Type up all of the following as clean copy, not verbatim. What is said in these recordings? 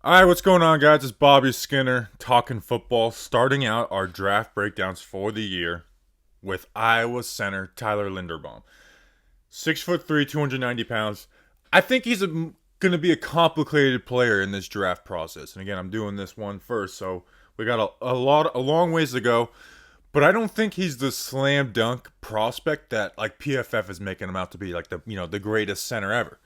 All right, what's going on, guys? It's Bobby Skinner talking football, starting out our draft breakdowns for the year with Iowa Center Tyler Linderbaum. 6'3", 290 pounds. I think he's going to be a complicated player in this draft process. And again, I'm doing this one first, so we got a long ways to go. But I don't think he's the slam dunk prospect that like PFF is making him out to be, like the greatest center ever.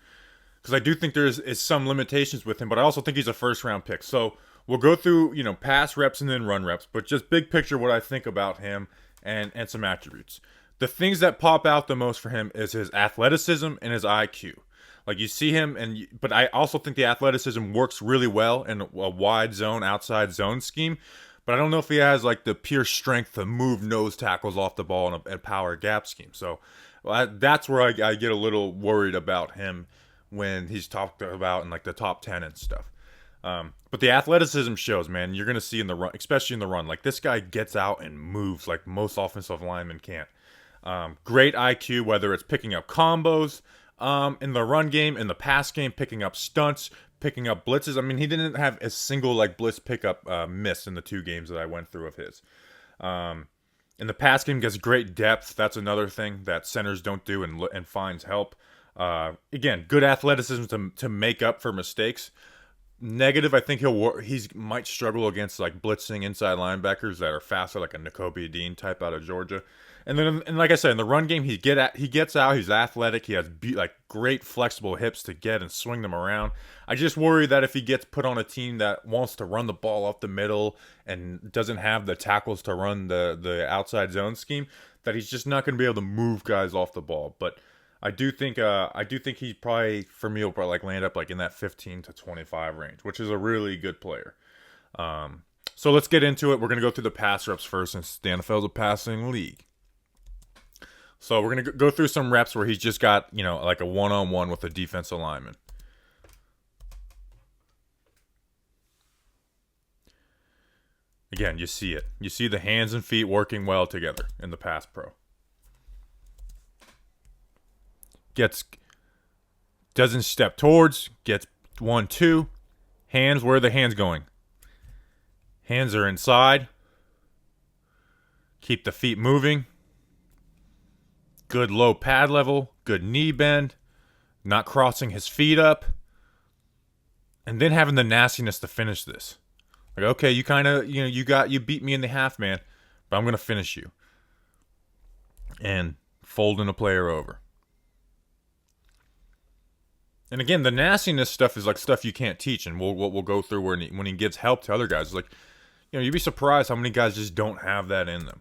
Because I do think there is some limitations with him, but I also think he's a first round pick. So we'll go through pass reps and then run reps, but just big picture what I think about him and some attributes. The things that pop out the most for him is his athleticism and his IQ. Like you see him, but I also think the athleticism works really well in a wide zone, outside zone scheme. But I don't know if he has like the pure strength to move nose tackles off the ball in a power gap scheme. So that's where I get a little worried about him when he's talked about in like the top 10 and stuff. But the athleticism shows, man. You're going to see in the run, especially in the run. Like this guy gets out and moves like most offensive linemen can't. Great IQ, whether it's picking up combos in the run game, in the pass game, picking up stunts, picking up blitzes. I mean, he didn't have a single like blitz pickup miss in the 2 games that I went through of his. In the pass game, gets great depth. That's another thing that centers don't do and finds help. Again, good athleticism to make up for mistakes. Negative, I think he might struggle against like blitzing inside linebackers that are faster, like a Nakobe Dean type out of Georgia. And then, like I said, in the run game, he gets out. He's athletic. He has like great flexible hips to get and swing them around. I just worry that if he gets put on a team that wants to run the ball up the middle and doesn't have the tackles to run the outside zone scheme, that he's just not going to be able to move guys off the ball. But I do think he probably, for me, will probably like land up like in that 15 to 25 range, which is a really good player. So let's get into it. We're going to go through the pass reps first, since the NFL is a passing league. So we're going to go through some reps where he's just got, like a one-on-one with a defensive lineman. Again, you see it. You see the hands and feet working well together in the pass pro. Doesn't step towards, gets 1-2. Hands, where are the hands going? Hands are inside. Keep the feet moving. Good low pad level, good knee bend, not crossing his feet up. And then having the nastiness to finish this. Like, okay, you kind of, you beat me in the half, man, but I'm going to finish you. And folding a player over. And again, the nastiness stuff is like stuff you can't teach, and we'll go through when he gives help to other guys. It's like, you'd be surprised how many guys just don't have that in them.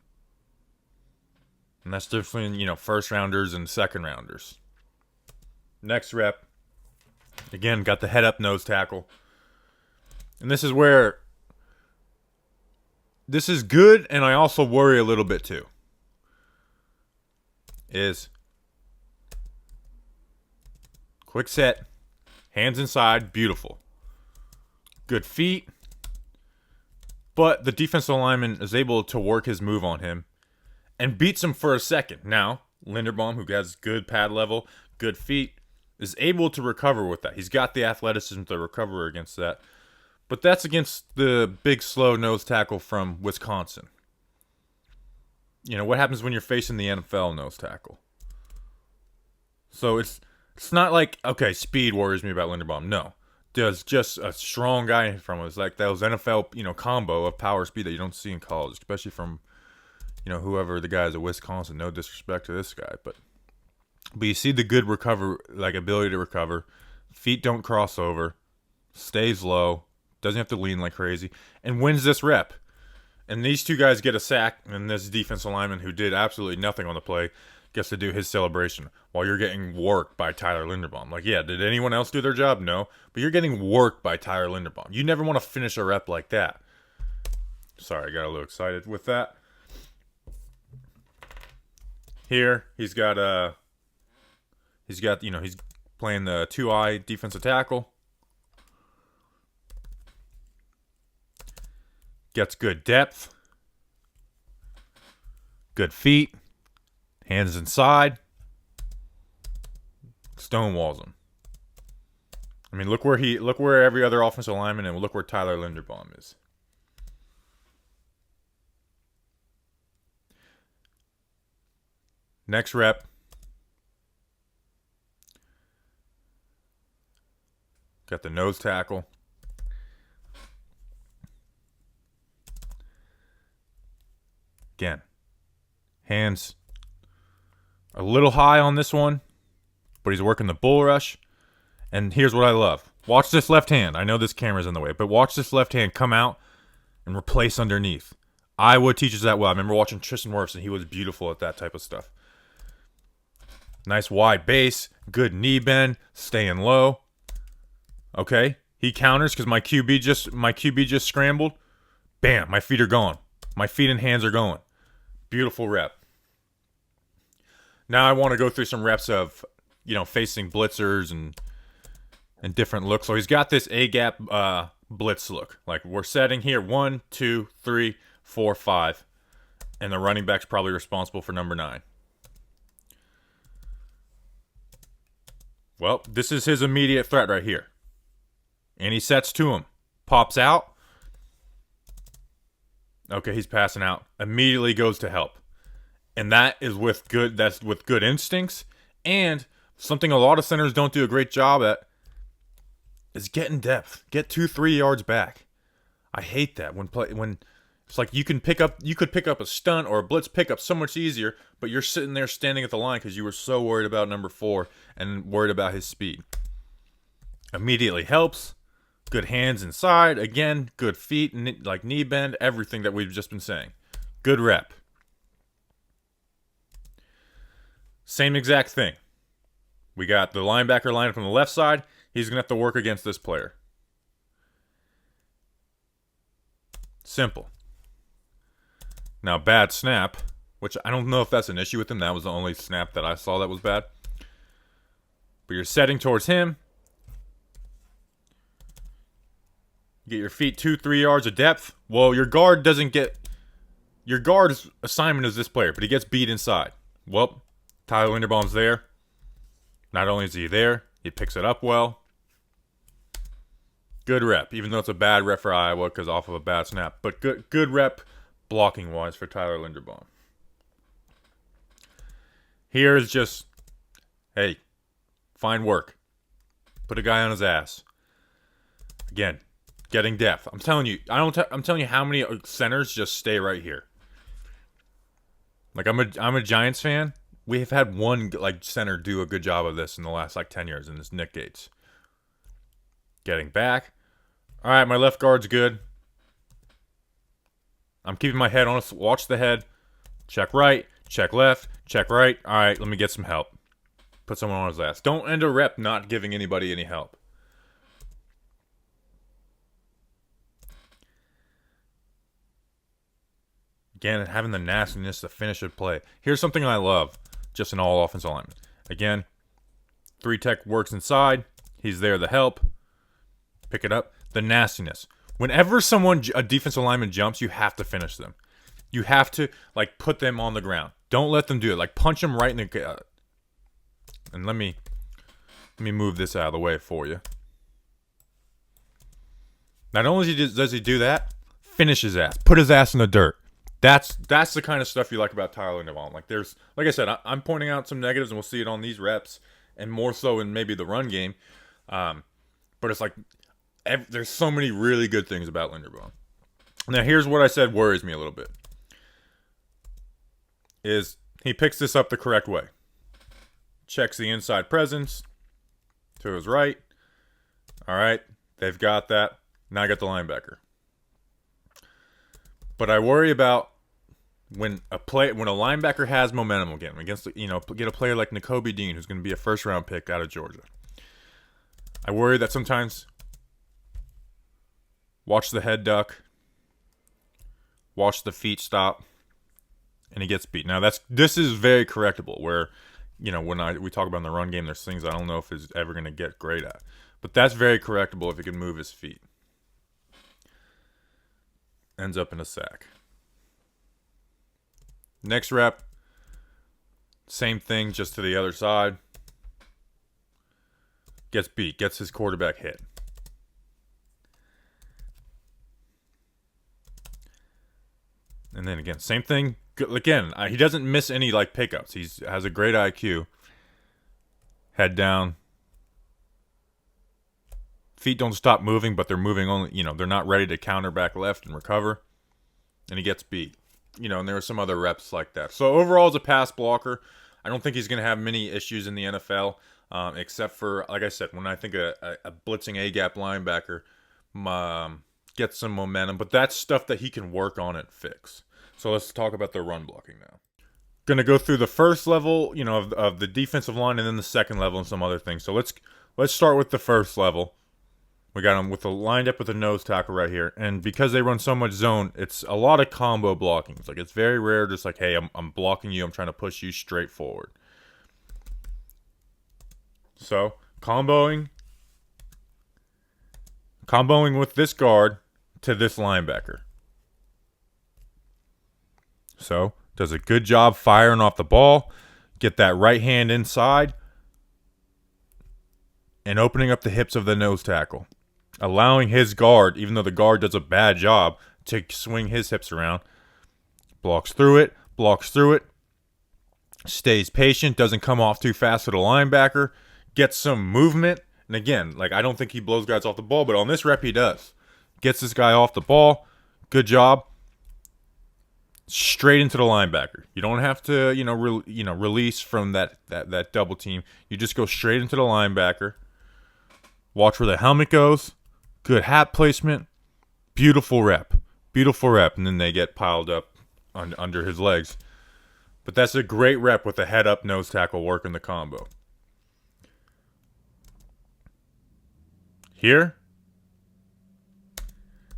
And that's different in, first rounders and second rounders. Next rep. Again, got the head up nose tackle. And this is where this is good, and I also worry a little bit too. Is quick set, hands inside, beautiful. Good feet. But the defensive lineman is able to work his move on him and beats him for a second. Now, Linderbaum, who has good pad level, good feet, is able to recover with that. He's got the athleticism to recover against that. But that's against the big, slow nose tackle from Wisconsin. What happens when you're facing the NFL nose tackle? So it's not like, okay, speed worries me about Linderbaum. No. There's just a strong guy from us. Like those NFL, combo of power speed that you don't see in college, especially from whoever the guy is at Wisconsin. No disrespect to this guy, but you see the good ability to recover. Feet don't cross over, stays low, doesn't have to lean like crazy, and wins this rep. And these 2 guys get a sack, and this defensive lineman who did absolutely nothing on the play gets to do his celebration while you're getting worked by Tyler Linderbaum. Like, yeah, did anyone else do their job? No, but you're getting worked by Tyler Linderbaum. You never want to finish a rep like that. Sorry, I got a little excited with that. Here, he's got he's playing the 2-eye defensive tackle. Gets good depth. Good feet. Hands inside. Stonewalls him. I mean, look where every other offensive lineman, and look where Tyler Linderbaum is. Next rep. Got the nose tackle. Again, hands a little high on this one, but he's working the bull rush. And here's what I love. Watch this left hand. I know this camera's in the way, but watch this left hand come out and replace underneath. Iowa teaches that well. I remember watching Tristan Wirfs, and he was beautiful at that type of stuff. Nice wide base, good knee bend, staying low. Okay, he counters because my QB just scrambled. Bam, my feet are gone. My feet and hands are going. Beautiful rep. Now I want to go through some reps of, facing blitzers and different looks. So he's got this A-gap blitz look. Like we're setting here 1, 2, 3, 4, 5. And the running back's probably responsible for number 9. Well, this is his immediate threat right here. And he sets to him. Pops out. Okay, he's passing out. Immediately goes to help. And that's with good instincts. And something a lot of centers don't do a great job at is getting depth. Get 2-3 yards back. I hate that when it's like you could pick up a stunt or a blitz pickup so much easier, but you're sitting there standing at the line because you were so worried about number 4 and worried about his speed. Immediately helps. Good hands inside. Again, good feet, like knee bend, everything that we've just been saying. Good rep. Same exact thing. We got the linebacker lined up on the left side. He's going to have to work against this player. Simple. Now, bad snap, which I don't know if that's an issue with him. That was the only snap that I saw that was bad. But you're setting towards him. You get your feet 2-3 yards of depth. Well, your guard's assignment is this player, but he gets beat inside. Well, Tyler Linderbaum's there. Not only is he there, he picks it up well. Good rep, even though it's a bad rep for Iowa because off of a bad snap. But good rep blocking-wise for Tyler Linderbaum. Here's just, hey, find work. Put a guy on his ass. Again, getting depth. I'm telling you how many centers just stay right here. Like I'm a Giants fan. We have had one center do a good job of this in the last 10 years, and it's Nick Gates. Getting back. All right, my left guard's good. I'm keeping my head on it. Watch the head. Check right. Check left. Check right. All right, let me get some help. Put someone on his ass. Don't end a rep not giving anybody any help. Again, having the nastiness to finish a play. Here's something I love, just in all offensive linemen. Again, 3-tech works inside. He's there to help. Pick it up. The nastiness. Whenever a defensive lineman jumps, you have to finish them. You have to put them on the ground. Don't let them do it. Punch them right in the. And let me move this out of the way for you. Not only does he do that, finish his ass. Put his ass in the dirt. That's the kind of stuff you like about Tyler Linderbaum. Like I said, I'm pointing out some negatives, and we'll see it on these reps, and more so in maybe the run game. But it's there's so many really good things about Linderbaum. Now, here's what I said worries me a little bit. Is he picks this up the correct way. Checks the inside presence to his right. All right, they've got that. Now I got the linebacker. But I worry about when a linebacker has momentum again against get a player like Nakobe Dean, who's going to be a first-round pick out of Georgia. I worry that sometimes watch the head duck, watch the feet stop, and he gets beat. Now this is very correctable. Where when we talk about in the run game, there's things I don't know if he's ever going to get great at, but that's very correctable if he can move his feet. Ends up in a sack. Next rep, same thing, just to the other side. Gets beat. Gets his quarterback hit. And then again, same thing. Again, he doesn't miss any like pickups. He has a great IQ. Head down. Feet don't stop moving, but they're moving only, they're not ready to counter back left and recover. And he gets beat. And there were some other reps like that. So overall, as a pass blocker, I don't think he's going to have many issues in the NFL, except for, like I said, when I think a blitzing A-gap linebacker gets some momentum. But that's stuff that he can work on and fix. So let's talk about the run blocking now. Going to go through the first level, of the defensive line, and then the second level and some other things. So let's start with the first level. We got him lined up with a nose tackle right here. And because they run so much zone, it's a lot of combo blocking. It's like, it's very rare just like, hey, I'm blocking you. I'm trying to push you straight forward. So, comboing with this guard to this linebacker. So, does a good job firing off the ball. Get that right hand inside. And opening up the hips of the nose tackle. Allowing his guard, even though the guard does a bad job, to swing his hips around. Blocks through it. Stays patient, doesn't come off too fast to the linebacker. Gets some movement. And again, I don't think he blows guys off the ball, but on this rep he does. Gets this guy off the ball. Good job. Straight into the linebacker. You don't have to, release from that double team. You just go straight into the linebacker. Watch where the helmet goes. Good hat placement. Beautiful rep. And then they get piled up under his legs. But that's a great rep with the head up nose tackle working the combo. Here.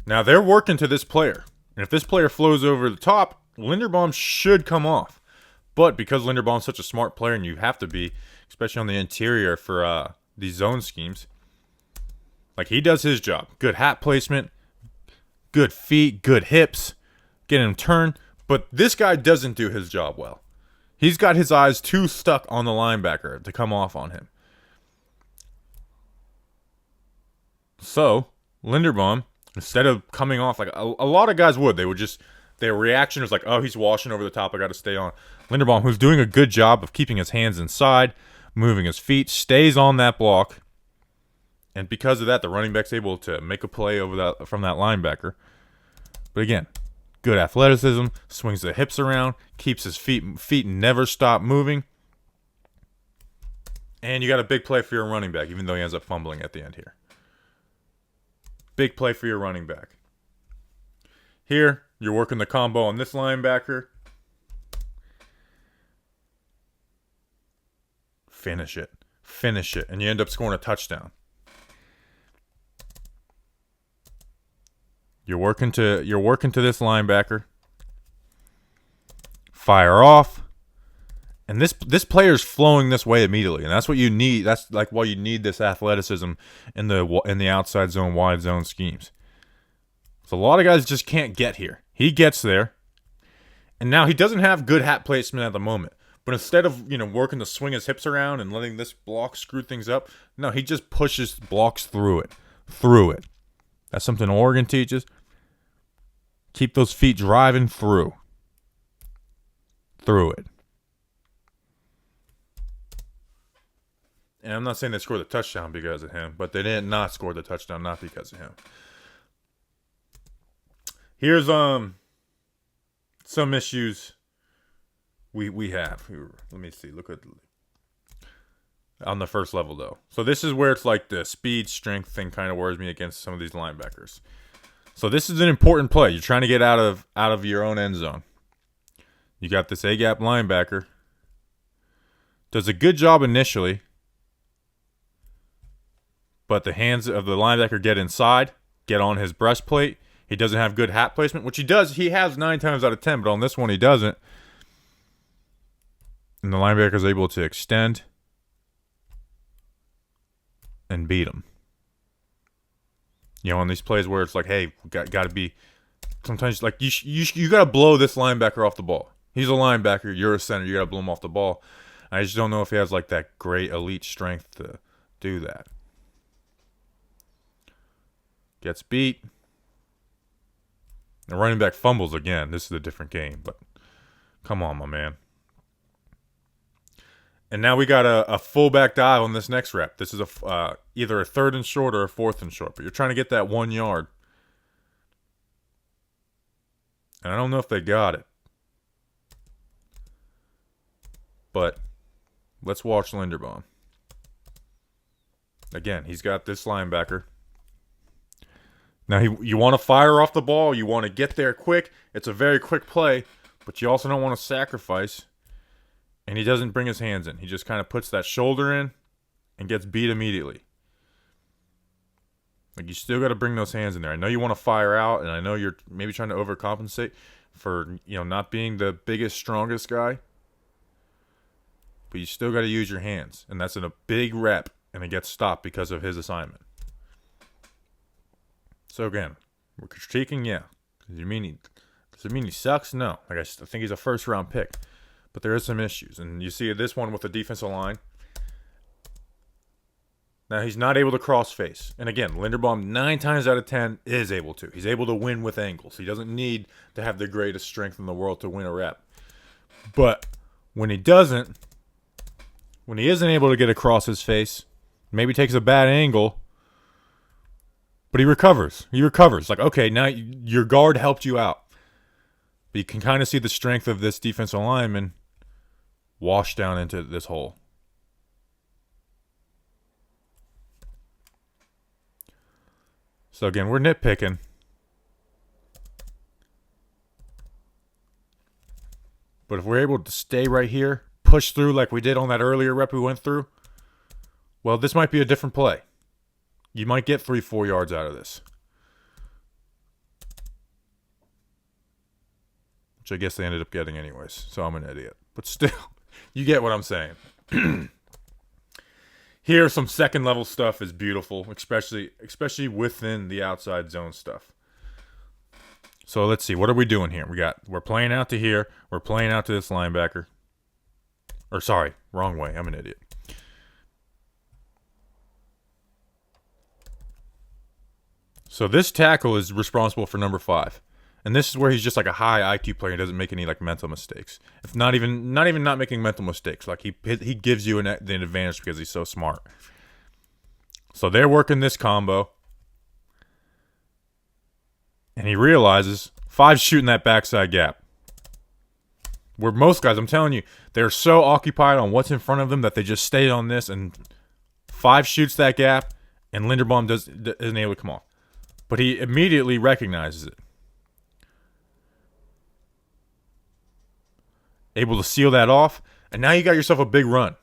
Now they're working to this player. And if this player flows over the top, Linderbaum should come off. But because Linderbaum's such a smart player, and you have to be, especially on the interior for these zone schemes, he does his job. Good hat placement, good feet, good hips, getting him turned. But this guy doesn't do his job well. He's got his eyes too stuck on the linebacker to come off on him. So, Linderbaum, instead of coming off like a lot of guys would, their reaction was like, oh, he's washing over the top, I got to stay on. Linderbaum, who's doing a good job of keeping his hands inside, moving his feet, stays on that block. And because of that, the running back's able to make a play from that linebacker. But again, good athleticism, swings the hips around, keeps his feet never stop moving. And you got a big play for your running back, even though he ends up fumbling at the end here. Big play for your running back. Here, you're working the combo on this linebacker. Finish it. And you end up scoring a touchdown. You're working to this linebacker. Fire off. And this player's flowing this way immediately, and that's what you need. That's why you need this athleticism in the outside zone, wide zone schemes. So a lot of guys just can't get here. He gets there, and now he doesn't have good hat placement at the moment. But instead of working to swing his hips around and letting this block screw things up, no, he just blocks through it. That's something Oregon teaches. Keep those feet driving through it. And I'm not saying they scored the touchdown because of him, but they did not score the touchdown not because of him. Here's some issues we have. Let me see. Look at on the first level though. So this is where it's like the speed strength thing kind of worries me against some of these linebackers. So this is an important play. You're trying to get out of your own end zone. You got this A-gap linebacker. Does a good job initially. But the hands of the linebacker get inside, get on his breastplate. He doesn't have good hat placement, which he does. He has 9 times out of 10, but on this one he doesn't. And the linebacker is able to extend and beat him. On these plays where it's like, hey, got to be. Sometimes like you got to blow this linebacker off the ball. He's a linebacker. You're a center. You got to blow him off the ball. I just don't know if he has like that great elite strength to do that. Gets beat. The running back fumbles again. This is a different game, but come on, my man. And now we got a fullback dive on this next rep. This is either a 3rd and short or a 4th and short, but you're trying to get that 1 yard. And I don't know if they got it. But let's watch Linderbaum. Again, he's got this linebacker. Now, you want to fire off the ball. You want to get there quick. It's a very quick play, but you also don't want to sacrifice. And he doesn't bring his hands in. He just kind of puts that shoulder in and gets beat immediately. Like, you still got to bring those hands in there. I know you want to fire out, and I know you're maybe trying to overcompensate for, not being the biggest, strongest guy. But you still got to use your hands. And that's in a big rep, and it gets stopped because of his assignment. So again, we're critiquing, yeah. Does it mean he sucks? No. Like, I think he's a first-round pick. But there is some issues. And you see this one with the defensive line. Now, he's not able to cross-face. And again, Linderbaum, 9 times out of 10, is able to. He's able to win with angles. He doesn't need to have the greatest strength in the world to win a rep. But when he doesn't, when he isn't able to get across his face, maybe takes a bad angle, but he recovers. He recovers. Like, okay, now your guard helped you out. But you can kind of see the strength of this defensive lineman wash down into this hole. So again, we're nitpicking. But if we're able to stay right here, push through like we did on that earlier rep we went through, well, this might be a different play. You might get 3-4 yards out of this. Which I guess they ended up getting anyways, so I'm an idiot. But still, you get what I'm saying. Here, some second-level stuff is beautiful, especially within the outside zone stuff. So let's see, what are we doing here? We're playing out to here. We're playing out to this linebacker. Or sorry, wrong way. I'm an idiot. So this tackle is responsible for number 5. And this is where he's just like a high IQ player. He doesn't make any like mental mistakes. If not making mental mistakes. Like he gives you the advantage because he's so smart. So they're working this combo. And he realizes 5's shooting that backside gap. Where most guys, I'm telling you, they're so occupied on what's in front of them that they just stay on this, and 5 shoots that gap, and Linderbaum isn't able to come off. But he immediately recognizes it. Able to seal that off, and now you got yourself a big run.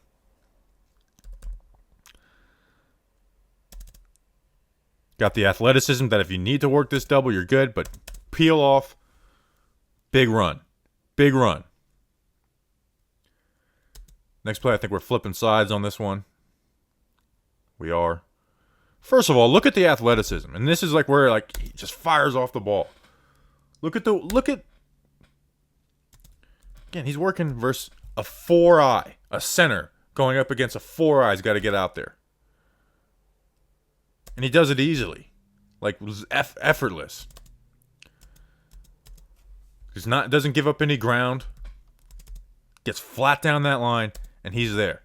Got the athleticism that if you need to work this double, you're good, but peel off, big run. Big run. Next play, I think we're flipping sides on this one. We are. First of all, look at the athleticism. And this is like where like he just fires off the ball. Look at again, he's working versus a 4-eye, a center going up against a 4-eye. He's got to get out there. And he does it easily. Like effortless. Doesn't give up any ground. Gets flat down that line, and he's there.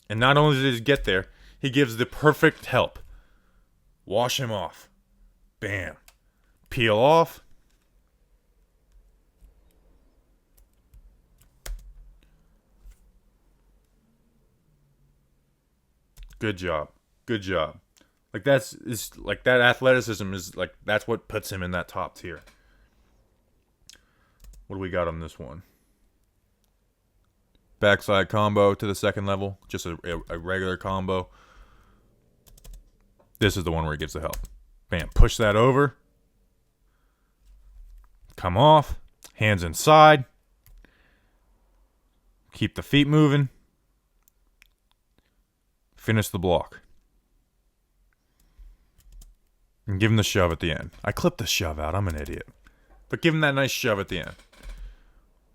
And not only does he get there, he gives the perfect help. Wash him off. Bam. Peel off. Good job. Good job. Like that athleticism is like that's what puts him in that top tier. What do we got on this one? Backside combo to the second level. Just a regular combo. This is the one where he gives the help. Bam. Push that over. Come off. Hands inside. Keep the feet moving. Finish the block. And give him the shove at the end. I clipped the shove out. I'm an idiot. But give him that nice shove at the end.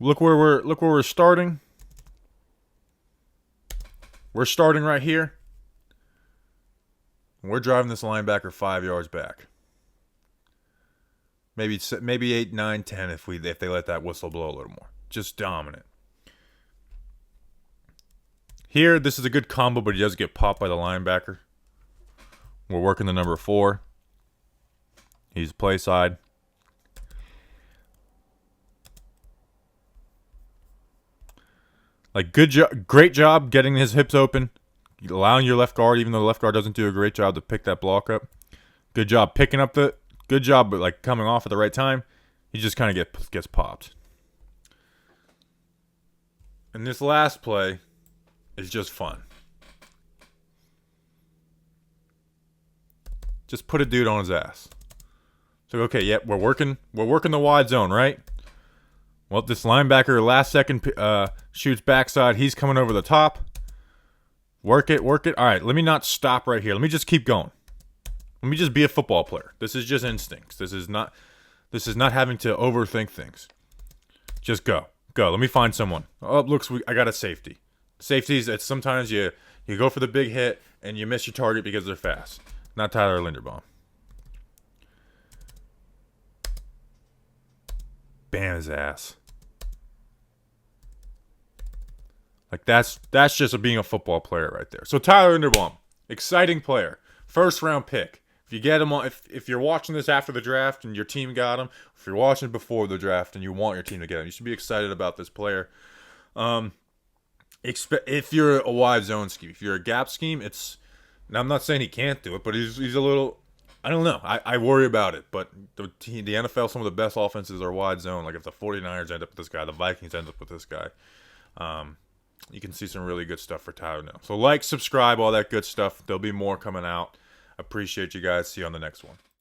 Look where we're starting. We're starting right here. And we're driving this linebacker 5 yards back. Maybe 8, 9, 10 if they let that whistle blow a little more. Just dominant. Here, this is a good combo, but he does get popped by the linebacker. We're working the number 4. He's play side. Like, great job getting his hips open, allowing your left guard, even though the left guard doesn't do a great job to pick that block up. Good job picking up good job, but like coming off at the right time. He just kind of gets popped. And this last play is just fun. Just put a dude on his ass. So okay, yep, we're working the wide zone, right? Well, this linebacker last second shoots backside. He's coming over the top. Work it. All right, let me not stop right here. Let me just keep going. Let me just be a football player. This is just instincts. This is not having to overthink things. Just go. Let me find someone. Oh, looks, I got a safety. Safeties, it's sometimes you go for the big hit and you miss your target because they're fast. Not Tyler Linderbaum. Bam his ass. Like that's just being a football player right there. So Tyler Linderbaum, exciting player, 1st round pick. If you get him on, if you're watching this after the draft and your team got him, if you're watching before the draft and you want your team to get him, you should be excited about this player. If you're a wide zone scheme, if you're a gap scheme, and I'm not saying he can't do it, but he's a little, I don't know. I worry about it, but the NFL, some of the best offenses are wide zone. Like if the 49ers end up with this guy, the Vikings end up with this guy. You can see some really good stuff for Tyler now. So subscribe, all that good stuff. There'll be more coming out. Appreciate you guys. See you on the next one.